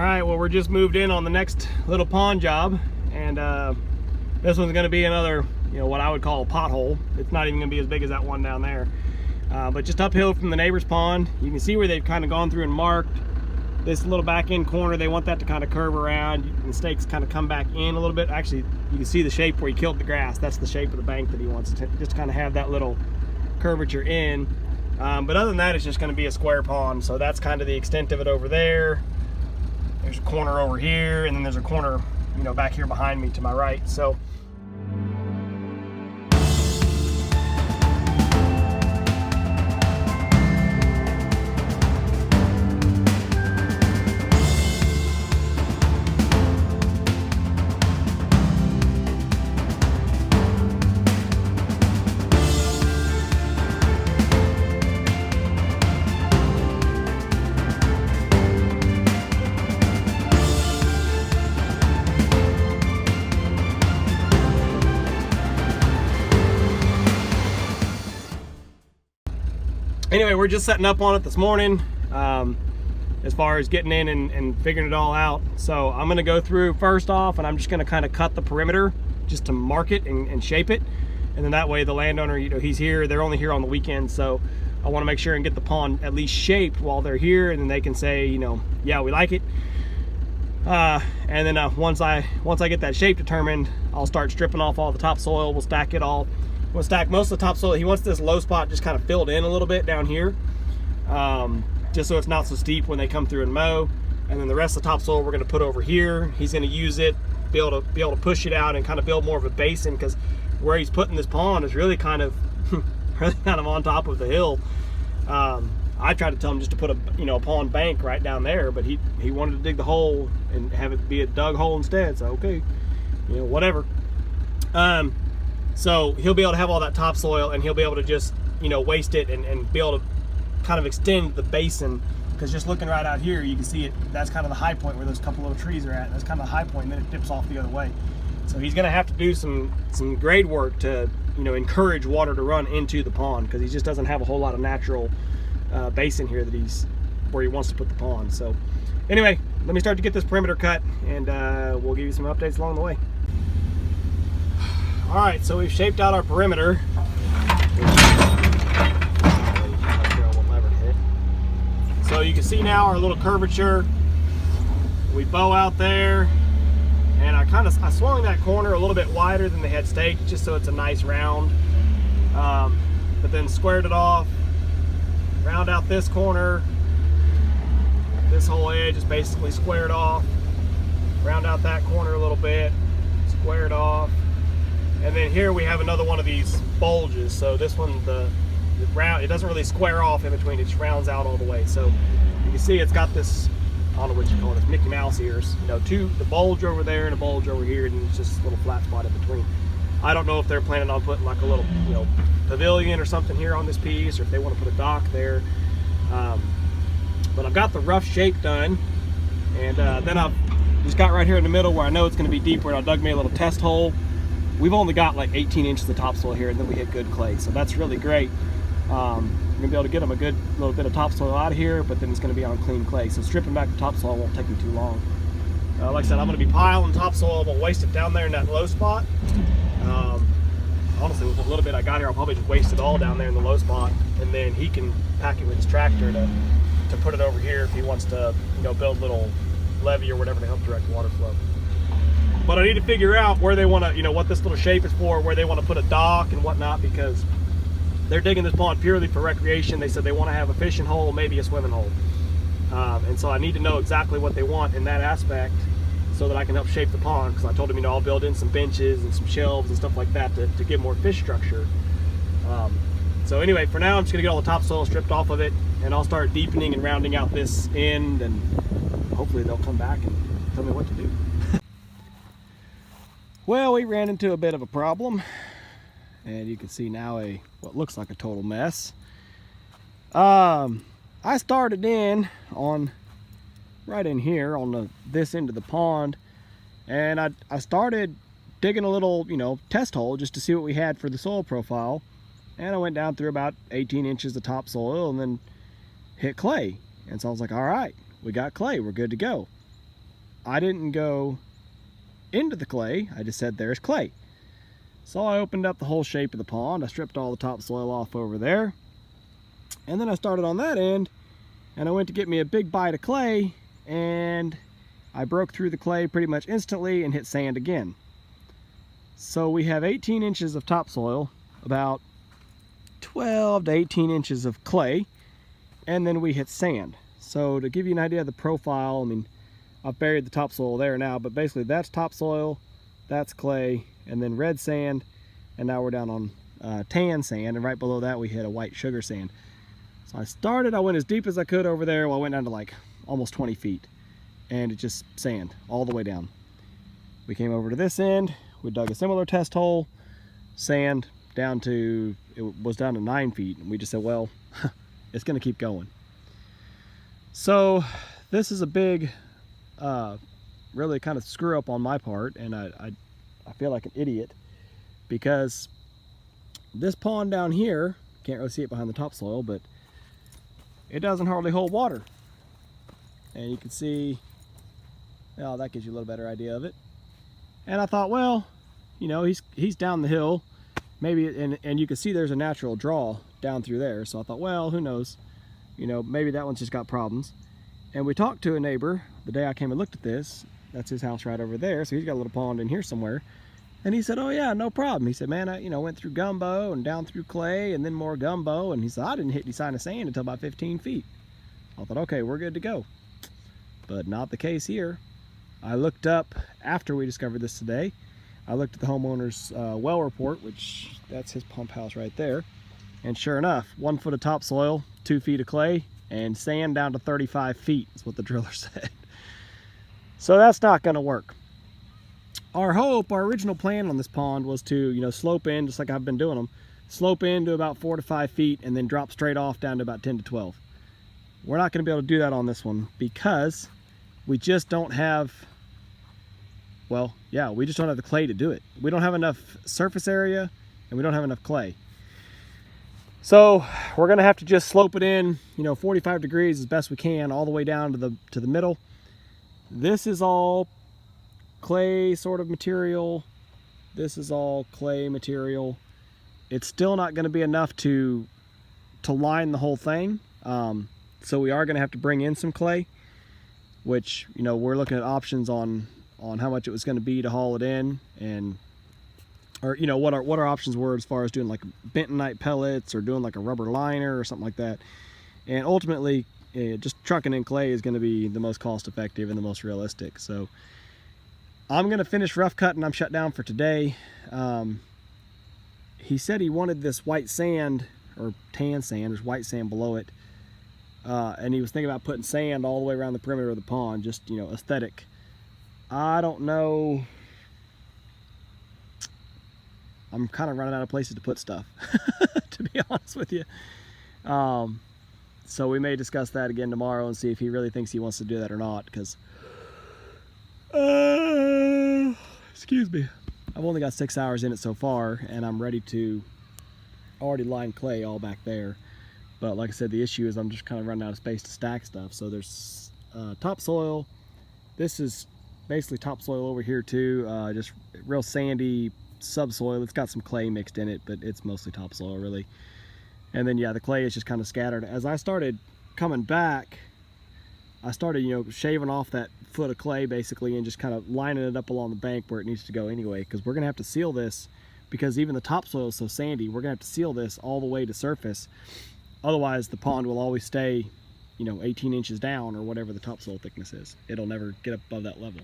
right, well, we're just moved in on the next little pond job, and this one's going to be another, what I would call a pothole. It's not even going to be as big as that one down there, but just uphill from the neighbor's pond. You can see where they've kind of gone through and marked this little back end corner. They want that to kind of curve around, and the stakes kind of come back in a little bit. Actually, you can see the shape where he killed the grass. That's the shape of the bank that he wants to just kind of have that little curvature in. But other than that, it's just going to be a square pond. So that's kind of the extent of it over there. There's a corner over here, and then there's a corner, back here behind me to my right. So anyway, we're just setting up on it this morning, as far as getting in and figuring it all out. So I'm going to go through first off, and I'm just going to kind of cut the perimeter just to mark it and shape it. And then that way the landowner, he's here, they're only here on the weekend. So I want to make sure and get the pond at least shaped while they're here, and then they can say, yeah, we like it. And then once I get that shape determined, I'll start stripping off all the topsoil. We'll stack it all. We'll stack most of the topsoil. He wants this low spot just kind of filled in a little bit down here, just so it's not so steep when they come through and mow. And then the rest of the topsoil we're going to put over here. He's going to use it, be able to push it out and kind of build more of a basin, because where he's putting this pond is really kind of on top of the hill. I tried to tell him just to put a pond bank right down there, but he wanted to dig the hole and have it be a dug hole instead. So okay, whatever. So he'll be able to have all that topsoil, and he'll be able to just, waste it and be able to kind of extend the basin. Because just looking right out here, you can see it. That's kind of the high point where those couple little trees are at. That's kind of the high point, and then it dips off the other way. So he's going to have to do some grade work to, encourage water to run into the pond, because he just doesn't have a whole lot of natural basin here where he wants to put the pond. So anyway, let me start to get this perimeter cut, and we'll give you some updates along the way. All right, so we've shaped out our perimeter. So you can see now our little curvature. We bow out there, and I swung that corner a little bit wider than they had staked, just so it's a nice round. But then squared it off, round out this corner. This whole edge is basically squared off. Round out that corner a little bit, squared off. And then here we have another one of these bulges. So this one, the round, it doesn't really square off in between, it just rounds out all the way. So you can see it's got this, I don't know what you call it, it's Mickey Mouse ears. The bulge over there and a bulge over here, and it's just a little flat spot in between. I don't know if they're planning on putting like a little, pavilion or something here on this piece, or if they want to put a dock there. But I've got the rough shape done, and then I've just got right here in the middle where I know it's going to be deeper, and I dug me a little test hole. We've only got like 18 inches of topsoil here, and then we hit good clay, so that's really great. We're gonna be able to get them a good little bit of topsoil out of here, but then it's gonna be on clean clay, so stripping back the topsoil won't take me too long. Like I said, I'm gonna be piling topsoil. I'm gonna waste it down there in that low spot. Honestly, with a little bit I got here, I'll probably just waste it all down there in the low spot, and then he can pack it with his tractor to put it over here if he wants to, build a little levee or whatever to help direct water flow. But I need to figure out where they want to, what this little shape is for, where they want to put a dock and whatnot, because they're digging this pond purely for recreation. They said they want to have a fishing hole, maybe a swimming hole. And so I need to know exactly what they want in that aspect so that I can help shape the pond, because I told them, I'll build in some benches and some shelves and stuff like that to give more fish structure. So anyway, for now, I'm just going to get all the topsoil stripped off of it, and I'll start deepening and rounding out this end, and hopefully they'll come back and tell me what to do. Well, we ran into a bit of a problem, and you can see now what looks like a total mess. I started in on right in here on this end of the pond, and I started digging a little, test hole just to see what we had for the soil profile, and I went down through about 18 inches of topsoil and then hit clay. And so I was like, all right, we got clay, we're good to go. I didn't go into the clay. I just said there's clay. So I opened up the whole shape of the pond. I stripped all the topsoil off over there. And then I started on that end, and I went to get me a big bite of clay, and I broke through the clay pretty much instantly and hit sand again. So we have 18 inches of topsoil, about 12 to 18 inches of clay, and then we hit sand. So to give you an idea of the profile, I mean, I've buried the topsoil there now, but basically that's topsoil, that's clay, and then red sand, and now we're down on tan sand, and right below that we hit a white sugar sand. So I went as deep as I could over there. Well, I went down to like almost 20 feet, and it's just sand all the way down. We came over to this end, we dug a similar test hole, sand down to, it was down to 9 feet, and we just said, well, it's gonna keep going. So this is a big, really kind of screw up on my part, and I feel like an idiot, because this pond down here, can't really see it behind the topsoil, but it doesn't hardly hold water. And you can see, well, that gives you a little better idea of it. And I thought, well, you know, he's down the hill, maybe, and you can see there's a natural draw down through there. So I thought, well, who knows, you know, maybe that one's just got problems. And we talked to a neighbor the day I came and looked at this. That's his house right over there, so he's got a little pond in here somewhere. And he said, oh yeah, no problem. He said, man, I went through gumbo and down through clay and then more gumbo, and he said, I didn't hit any sign of sand until about 15 feet. I thought, okay, we're good to go. But not the case here. I looked up, after we discovered this today, I looked at the homeowner's well report, which that's his pump house right there. And sure enough, 1 foot of topsoil, 2 feet of clay, and sand down to 35 feet is what the driller said. So that's not gonna work. Our original plan on this pond was to, you know, slope in, just like I've been doing them, slope in to about 4 to 5 feet and then drop straight off down to about 10 to 12. We're not gonna be able to do that on this one because we just don't have, well, yeah, we just don't have the clay to do it. We don't have enough surface area and we don't have enough clay. So we're gonna have to just slope it in, you know, 45 degrees as best we can, all the way down to the middle. This is all clay sort of material. This is all clay material. It's still not going to be enough to line the whole thing. So we are going to have to bring in some clay, which, you know, we're looking at options on how much it was going to be to haul it in, and or, you know, what our options were as far as doing like bentonite pellets or doing like a rubber liner or something like that. And ultimately, just trucking in clay is going to be the most cost effective and the most realistic. So I'm going to finish rough cutting. I'm shut down for today. He said he wanted this white sand, or tan sand, there's white sand below it. And he was thinking about putting sand all the way around the perimeter of the pond, just, you know, aesthetic. I don't know. I'm kind of running out of places to put stuff, to be honest with you. So we may discuss that again tomorrow and see if he really thinks he wants to do that or not, because excuse me, I've only got 6 hours in it so far, and I'm ready to already line clay all back there. But like I said, the issue is I'm just kind of running out of space to stack stuff. So there's topsoil. This is basically topsoil over here too, just real sandy subsoil. It's got some clay mixed in it, but it's mostly topsoil really. And then yeah, the clay is just kind of scattered. As I started coming back, I started, you know, shaving off that foot of clay basically and just kind of lining it up along the bank where it needs to go anyway, because we're gonna have to seal this, because even the topsoil is so sandy, we're gonna have to seal this all the way to surface. Otherwise the pond will always stay, you know, 18 inches down or whatever the topsoil thickness is. It'll never get up above that level,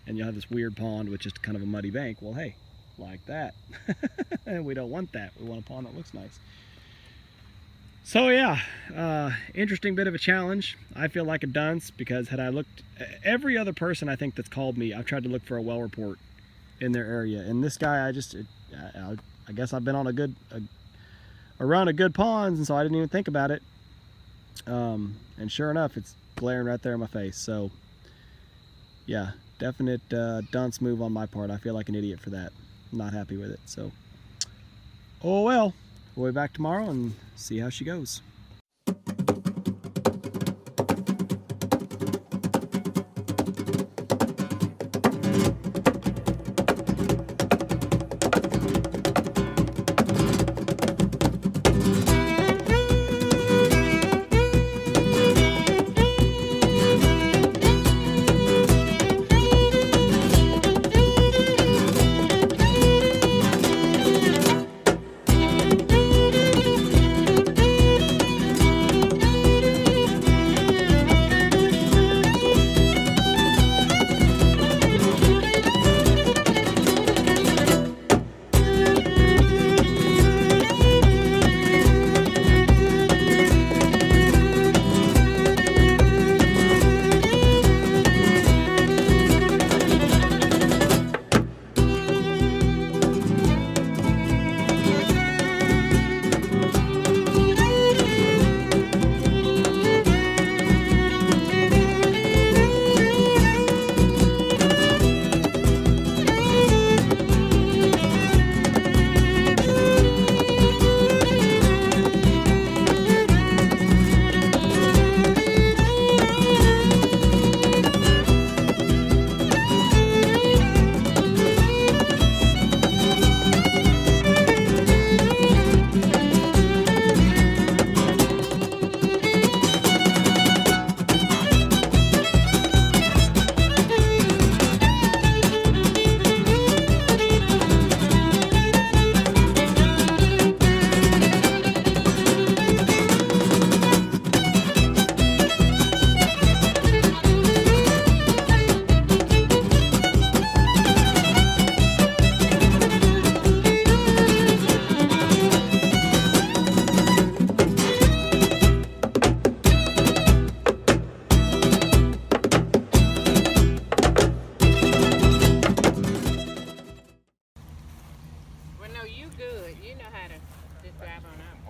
and you'll have this weird pond with just kind of a muddy bank. Well, hey, like that. And we don't want that. We want a pond that looks nice. So yeah, interesting bit of a challenge. I feel like a dunce, because had I looked, every other person I think that's called me, I've tried to look for a well report in their area, and this guy, I guess I've been on a run of good ponds, and so I didn't even think about it. And sure enough, it's glaring right there in my face. So yeah, definite dunce move on my part. I feel like an idiot for that. I'm not happy with it. So, oh well. We'll be back tomorrow and see how she goes.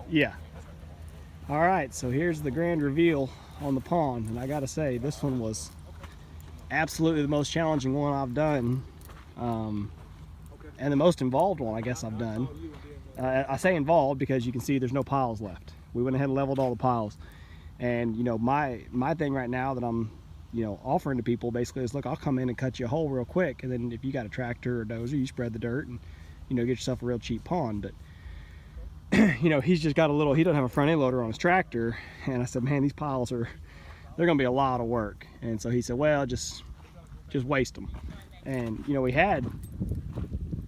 Yeah. All right, so here's the grand reveal on the pond, and I gotta say, this one was absolutely the most challenging one I've done, and the most involved one I guess I've done. I say involved because you can see there's no piles left. We went ahead and leveled all the piles, and you know, my thing right now that I'm, you know, offering to people basically is, look, I'll come in and cut you a hole real quick, and then if you got a tractor or dozer, you spread the dirt and, you know, get yourself a real cheap pond. But you know, he's just got a little, he doesn't have a front end loader on his tractor, and I said, man, these piles are, they're gonna be a lot of work. And so he said, well, just waste them. And you know, we had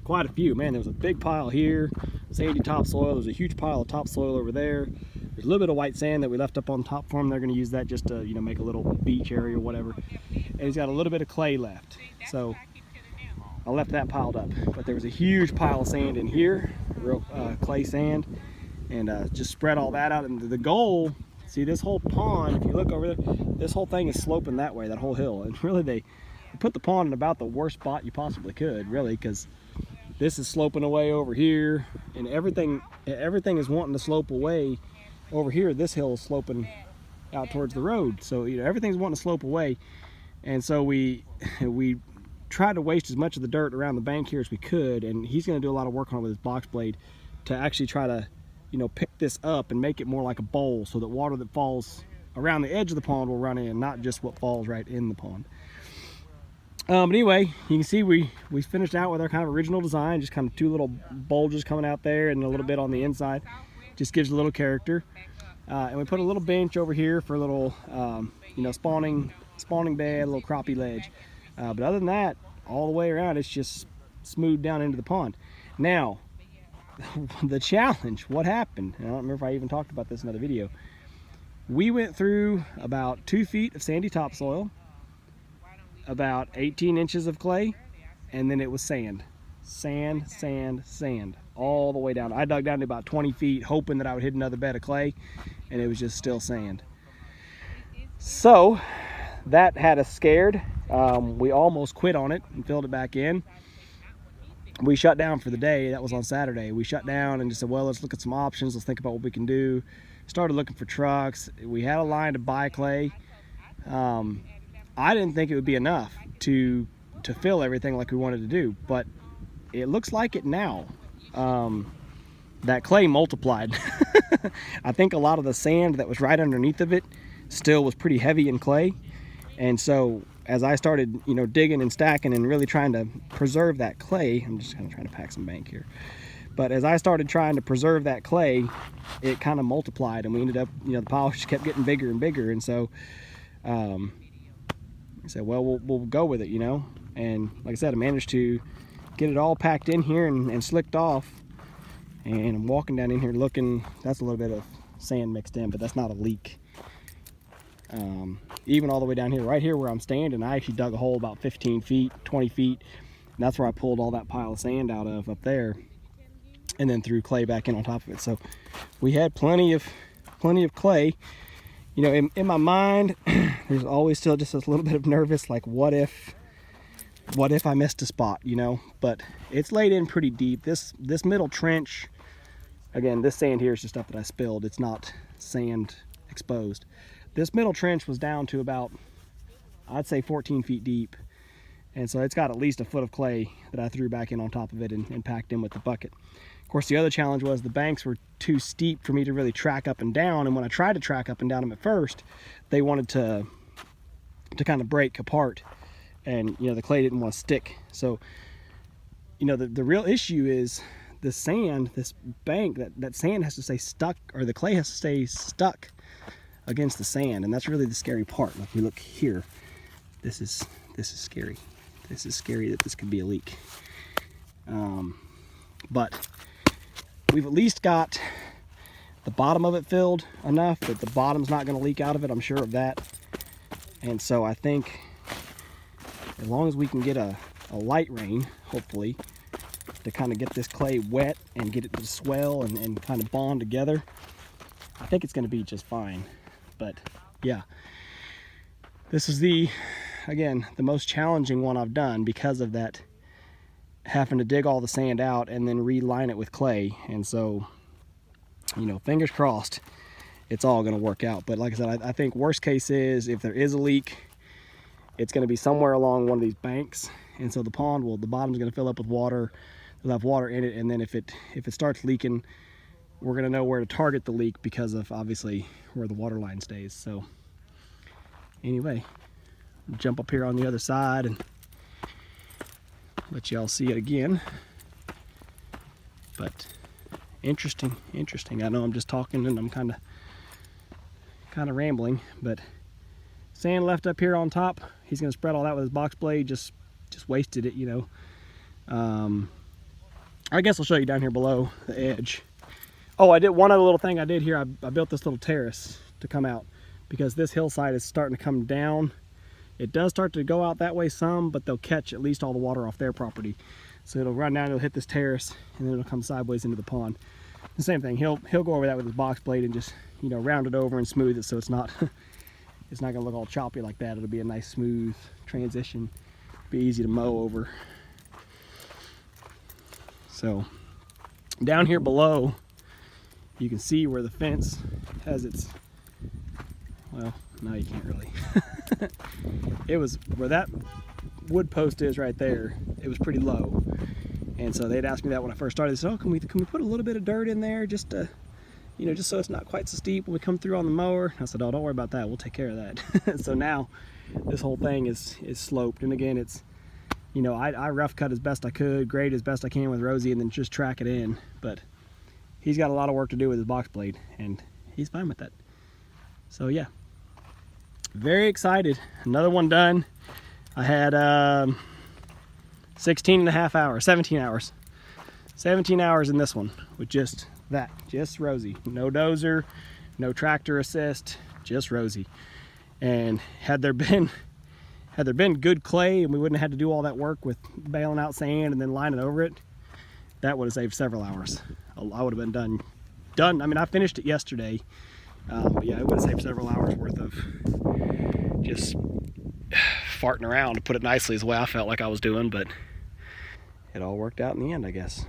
quite a few. Man, there was a big pile here, sandy topsoil. There's a huge pile of topsoil over there. There's a little bit of white sand that we left up on top for him. They're gonna use that just to, you know, make a little beach area or whatever. And he's got a little bit of clay left. So I left that piled up. But there was a huge pile of sand in here, real clay sand, and just spread all that out. And the goal, see this whole pond, if you look over there, this whole thing is sloping that way, that whole hill. And really they put the pond in about the worst spot you possibly could, really, because this is sloping away over here, and everything is wanting to slope away over here. This hill is sloping out towards the road, so you know, everything's wanting to slope away. And so we tried to waste as much of the dirt around the bank here as we could, and he's going to do a lot of work on it with his box blade to actually try to, you know, pick this up and make it more like a bowl, so that water that falls around the edge of the pond will run in, not just what falls right in the pond. But anyway, you can see we finished out with our kind of original design, just kind of two little bulges coming out there and a little bit on the inside. Just gives a little character. And we put a little bench over here for a little, you know, spawning bed, a little crappie ledge. But other than that, all the way around, it's just smoothed down into the pond. Now, the challenge, what happened, and I don't remember if I even talked about this in another video. We went through about 2 feet of sandy topsoil, about 18 inches of clay, and then it was sand. Sand, sand, sand, all the way down. I dug down to about 20 feet, hoping that I would hit another bed of clay, and it was just still sand. So, that had us scared. We almost quit on it and filled it back in. We shut down for the day. That was on Saturday. We shut down and just said, well, let's look at some options. Let's think about what we can do. Started looking for trucks. We had a line to buy clay. I didn't think it would be enough to fill everything like we wanted to do, but it looks like it now. That clay multiplied. I think a lot of the sand that was right underneath of it still was pretty heavy in clay, and so as I started, you know, digging and stacking and really trying to preserve that clay, I'm just kind of trying to pack some bank here, but as I started trying to preserve that clay, it kind of multiplied, and we ended up, you know, the pile just kept getting bigger and bigger. And so I said, well, we'll go with it, you know. And like I said, I managed to get it all packed in here and slicked off. And I'm walking down in here looking. That's a little bit of sand mixed in, but that's not a leak. Even all the way down here, right here where I'm standing, I actually dug a hole about 15 feet, 20 feet. And that's where I pulled all that pile of sand out of up there, and then threw clay back in on top of it. So we had plenty of clay. You know, in my mind, there's always still just a little bit of nervous, like what if I missed a spot, you know? But it's laid in pretty deep. This middle trench, again, this sand here is just stuff that I spilled. It's not sand exposed. This middle trench was down to about, I'd say 14 feet deep. And so it's got at least a foot of clay that I threw back in on top of it and packed in with the bucket. Of course, the other challenge was the banks were too steep for me to really track up and down. And when I tried to track up and down them at first, they wanted to kind of break apart, and you know, the clay didn't want to stick. So, you know, the real issue is the sand, this bank, that sand has to stay stuck, or the clay has to stay stuck against the sand, and that's really the scary part. Like, we look here, this is scary. This is scary that this could be a leak. But we've at least got the bottom of it filled enough that the bottom's not going to leak out of it. I'm sure of that. And so I think as long as we can get a light rain, hopefully, to kind of get this clay wet and get it to swell and kind of bond together, I think it's going to be just fine. But yeah, this is again, the most challenging one I've done because of that, having to dig all the sand out and then reline it with clay. And so you know, fingers crossed, it's all going to work out. But like I said, I think worst case is if there is a leak, it's going to be somewhere along one of these banks, and so the pond will, the bottom's going to fill up with water. It'll have water in it, and then if it starts leaking, we're going to know where to target the leak because of obviously where the water line stays. So anyway, jump up here on the other side and let y'all see it again. But interesting. I know I'm just talking and I'm kind of rambling, but sand left up here on top. He's going to spread all that with his box blade. Just wasted it, you know. I guess I'll show you down here below the edge. Oh, I did one other little thing I did here. I built this little terrace to come out because this hillside is starting to come down. It does start to go out that way some, but they'll catch at least all the water off their property. So it'll run down, it'll hit this terrace, and then it'll come sideways into the pond. The same thing, he'll go over that with his box blade and just, you know, round it over and smooth it so it's not it's not gonna look all choppy like that. It'll be a nice smooth transition, be easy to mow over. So down here below, you can see where the fence has its, well, no, you can't really. It was where that wood post is right there. It was pretty low, and so they'd asked me that when I first started. They said, "Oh, can we put a little bit of dirt in there just to, you know, just so it's not quite so steep when we come through on the mower?" I said, "Oh, don't worry about that. We'll take care of that." So now this whole thing is sloped, and again, it's, you know, I rough cut as best I could, grade as best I can with Rosie, and then just track it in. But he's got a lot of work to do with his box blade, and he's fine with that. So yeah, very excited. Another one done. I had 17 hours in this one with just that, just Rosie. No dozer, no tractor assist, just Rosie. And had there been good clay and we wouldn't have had to do all that work with bailing out sand and then lining over it, that would have saved several hours. I would have been done. I mean, I finished it yesterday, but yeah, it would have saved several hours worth of just farting around, to put it nicely, is the way I felt like I was doing, but it all worked out in the end, I guess.